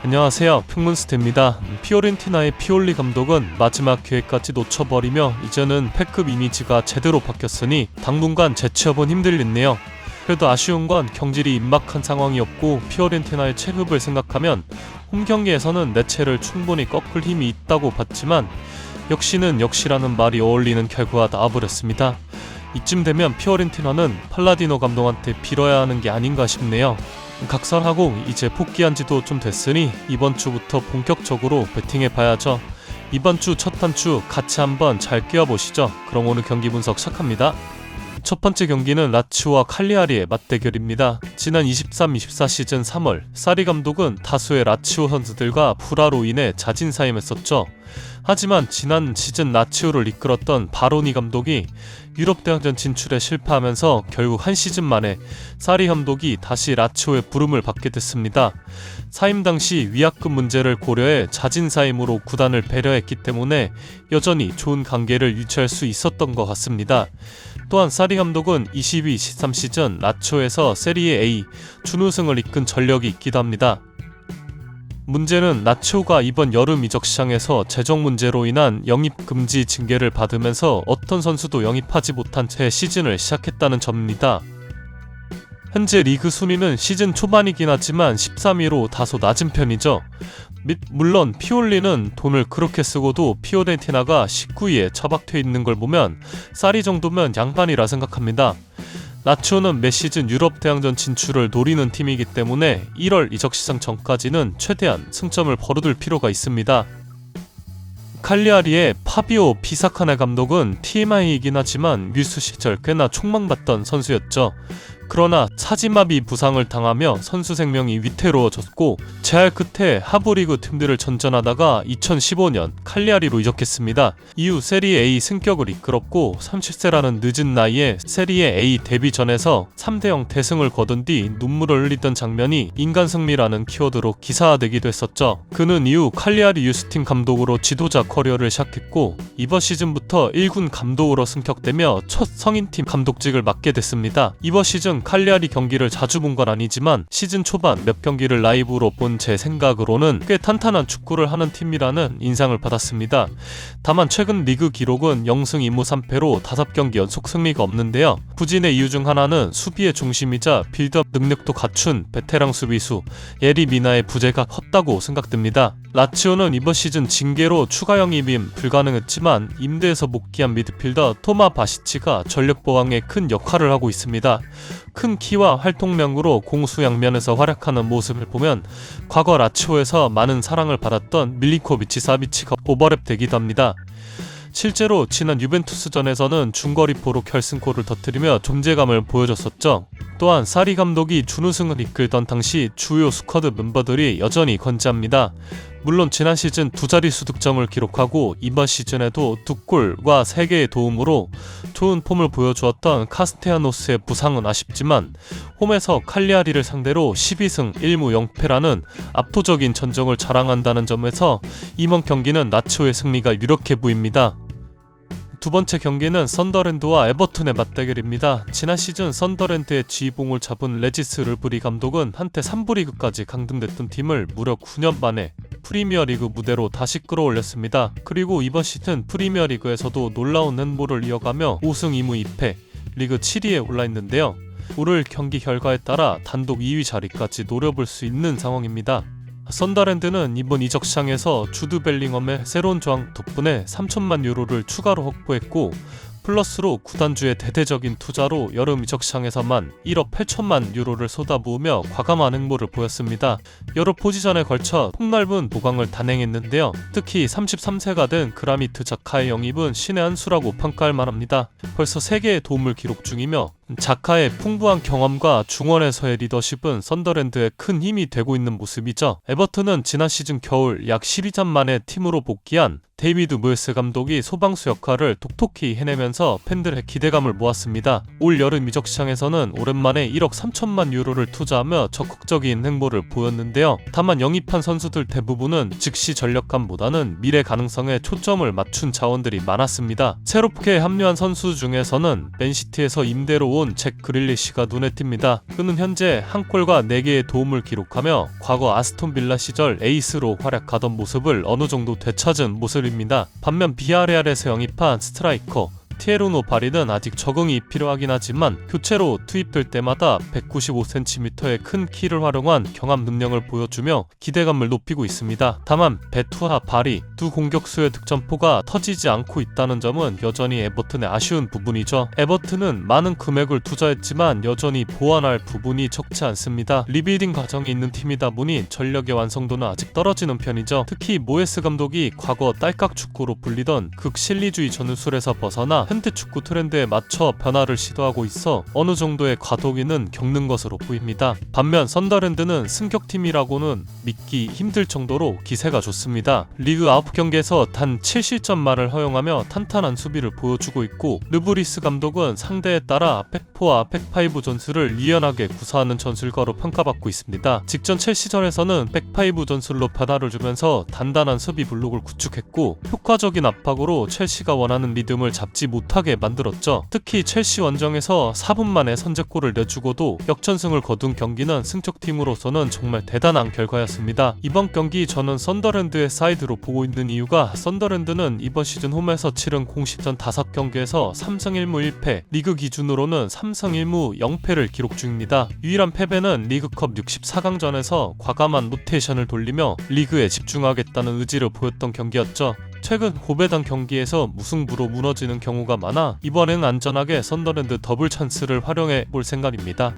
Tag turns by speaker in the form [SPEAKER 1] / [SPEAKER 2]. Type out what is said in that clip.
[SPEAKER 1] 안녕하세요, 평문스테입니다. 피오렌티나의 피올리 감독은 마지막 기회까지 놓쳐버리며 이제는 패급 이미지가 제대로 바뀌었으니 당분간 재취업은 힘들겠네요. 그래도 아쉬운 건 경질이 임박한 상황이었고 피오렌티나의 체급을 생각하면 홈경기에서는 내체를 충분히 꺾을 힘이 있다고 봤지만 역시는 역시라는 말이 어울리는 결과가 나와버렸습니다. 이쯤 되면 피오렌티나는 팔라디노 감독한테 빌어야 하는 게 아닌가 싶네요. 각설하고 이제 복귀한 지도 좀 됐으니 이번 주부터 본격적으로 배팅해봐야죠. 이번 주 첫 한 주 같이 한번 잘 끼워보시죠. 그럼 오늘 경기 분석 시작합니다. 첫 번째 경기는 라치오와 칼리아리의 맞대결입니다. 지난 23-24 시즌 3월 사리 감독은 다수의 라치오 선수들과 불화로 인해 자진사임했었죠. 하지만 지난 시즌 라치오를 이끌었던 바로니 감독이 유럽 대항전 진출에 실패하면서 결국 한 시즌 만에 사리 감독이 다시 라치오의 부름을 받게 됐습니다. 사임 당시 위약금 문제를 고려해 자진사임으로 구단을 배려했기 때문에 여전히 좋은 관계를 유지할 수 있었던 것 같습니다. 또한 사리 감독은 22-23 시즌 라치오에서 세리에 A 준우승을 이끈 전력이 있기도 합니다. 문제는 라치오가 이번 여름 이적 시장에서 재정 문제로 인한 영입 금지 징계를 받으면서 어떤 선수도 영입하지 못한 채 시즌을 시작했다는 점입니다. 현재 리그 순위는 시즌 초반이긴 하지만 13위로 다소 낮은 편이죠. 물론 피올리는 돈을 그렇게 쓰고도 피오렌티나가 19위에 처박혀 있는 걸 보면 사리 정도면 양반이라 생각합니다. 라치오는 매 시즌 유럽 대항전 진출을 노리는 팀이기 때문에 1월 이적 시장 전까지는 최대한 승점을 벌어둘 필요가 있습니다. 칼리아리의 파비오 피사카네 감독은 TMI이긴 하지만 뮤스 시절 꽤나 촉망받던 선수였죠. 그러나 사지마비 부상을 당하며 선수 생명이 위태로워졌고 재활 끝에 하부리그 팀들을 전전하다가 2015년 칼리아리로 이적했습니다. 이후 세리에 A 승격을 이끌었고 30세라는 늦은 나이에 세리에 A 데뷔전에서 3대0 대승을 거둔 뒤 눈물을 흘리던 장면이 인간 승리라는 키워드로 기사화되기도 했었죠. 그는 이후 칼리아리 유스팀 감독으로 지도자 커리어를 시작했고 이번 시즌부터 1군 감독으로 승격되며 첫 성인팀 감독직을 맡게 됐습니다. 이번 시즌 칼리아리 경기를 자주 본 건 아니지만 시즌 초반 몇 경기를 라이브로 본 제 생각으로는 꽤 탄탄한 축구를 하는 팀이라는 인상을 받았습니다. 다만 최근 리그 기록은 0승 2무 3패로 5경기 연속 승리가 없는데요. 부진의 이유 중 하나는 수비의 중심이자 빌드업 능력도 갖춘 베테랑 수비수 예리 미나의 부재가 컸다고 생각됩니다. 라치오는 이번 시즌 징계로 추가 영입임 불가능했지만 임대에서 복귀한 미드필더 토마 바시치가 전력 보강에 큰 역할을 하고 있습니다. 큰 키와 활동량으로 공수양면에서 활약하는 모습을 보면 과거 라치오에서 많은 사랑을 받았던 밀리코비치 사비치가 오버랩 되기도 합니다. 실제로 지난 유벤투스전에서는 중거리포로 결승골을 터뜨리며 존재감을 보여줬었죠. 또한 사리 감독이 준우승을 이끌던 당시 주요 스쿼드 멤버들이 여전히 건재합니다. 물론 지난 시즌 두 자릿수 득점을 기록하고 이번 시즌에도 2골과 3개의 도움으로 좋은 폼을 보여주었던 카스테야노스의 부상은 아쉽지만 홈에서 칼리아리를 상대로 12승 1무 0패라는 압도적인 전적을 자랑한다는 점에서 이번 경기는 라치오의 승리가 유력해 보입니다. 두 번째 경기는 선더랜드와 에버튼의 맞대결입니다. 지난 시즌 선더랜드의 지휘봉을 잡은 레지스 르브리 감독은 한때 3부 리그까지 강등됐던 팀을 무려 9년 만에 프리미어리그 무대로 다시 끌어올렸습니다. 그리고 이번 시즌 프리미어리그에서도 놀라운 행보를 이어가며 5승 2무 2패, 리그 7위에 올라있는데요. 오늘 경기 결과에 따라 단독 2위 자리까지 노려볼 수 있는 상황입니다. 선더랜드는 이번 이적 시장에서 주드 벨링엄의 새로운 조항 덕분에 3천만 유로를 추가로 확보했고 플러스로 구단주의 대대적인 투자로 여름 이적 시장에서만 1억 8천만 유로를 쏟아부으며 과감한 행보를 보였습니다. 여러 포지션에 걸쳐 폭넓은 보강을 단행했는데요. 특히 33세가 된 그라미트 자카의 영입은 신의 한 수라고 평가할 만합니다. 벌써 3개의 도움을 기록 중이며 자카의 풍부한 경험과 중원에서의 리더십은 선더랜드에 큰 힘이 되고 있는 모습이죠. 에버튼은 지난 시즌 겨울 약 12년 만에 팀으로 복귀한 데이비드 모예스 감독이 소방수 역할을 톡톡히 해내면서 팬들의 기대감을 모았습니다. 올 여름 이적 시장에서는 오랜만에 1억 3천만 유로를 투자하며 적극적인 행보를 보였는데요. 다만 영입한 선수들 대부분은 즉시 전력감보다는 미래 가능성에 초점을 맞춘 자원들이 많았습니다. 새롭게 합류한 선수 중에서는 맨시티에서 임대로 온 온 잭 그릴리시가 눈에 띕니다. 그는 현재 한 골과 4개의 도움을 기록하며 과거 아스톤 빌라 시절 에이스로 활약하던 모습을 어느 정도 되찾은 모습입니다. 반면 비아레알에서 영입한 스트라이커 티에르노 바리는 아직 적응이 필요하긴 하지만 교체로 투입될 때마다 195cm의 큰 키를 활용한 경합 능력을 보여주며 기대감을 높이고 있습니다. 다만 베투와 바리 두 공격수의 득점포가 터지지 않고 있다는 점은 여전히 에버튼의 아쉬운 부분이죠. 에버튼은 많은 금액을 투자했지만 여전히 보완할 부분이 적지 않습니다. 리빌딩 과정이 있는 팀이다 보니 전력의 완성도는 아직 떨어지는 편이죠. 특히 모에스 감독이 과거 딸깍 축구로 불리던 극실리주의 전술에서 벗어나 현대 축구 트렌드에 맞춰 변화를 시도하고 있어 어느 정도의 과도기는 겪는 것으로 보입니다. 반면 선더랜드는 승격팀이라고는 믿기 힘들 정도로 기세가 좋습니다. 리그 9경기에서 단 7실점만을 허용하며 탄탄한 수비를 보여주고 있고 르브리스 감독은 상대에 따라 백포와 백파이브 전술을 유연하게 구사하는 전술가로 평가받고 있습니다. 직전 첼시전에서는 백파이브 전술로 변화를 주면서 단단한 수비 블록을 구축했고 효과적인 압박으로 첼시가 원하는 리듬을 잡지 못하게 만들었죠. 특히 첼시 원정에서 4분 만에 선제골을 내주고도 역전승을 거둔 경기는 승격팀으로서는 정말 대단한 결과였습니다. 이번 경기 저는 선더랜드의 사이드로 보고 있는 이유가 선더랜드는 이번 시즌 홈에서 치른 공식전 5경기에서 3승 1무 1패, 리그 기준으로는 3승 1무 0패를 기록 중입니다. 유일한 패배는 리그컵 64강전에서 과감한 로테이션을 돌리며 리그에 집중하겠다는 의지를 보였던 경기였죠. 최근 고배당 경기에서 무승부로 무너지는 경우가 많아 이번엔 안전하게 선더랜드 더블 찬스를 활용해 볼 생각입니다.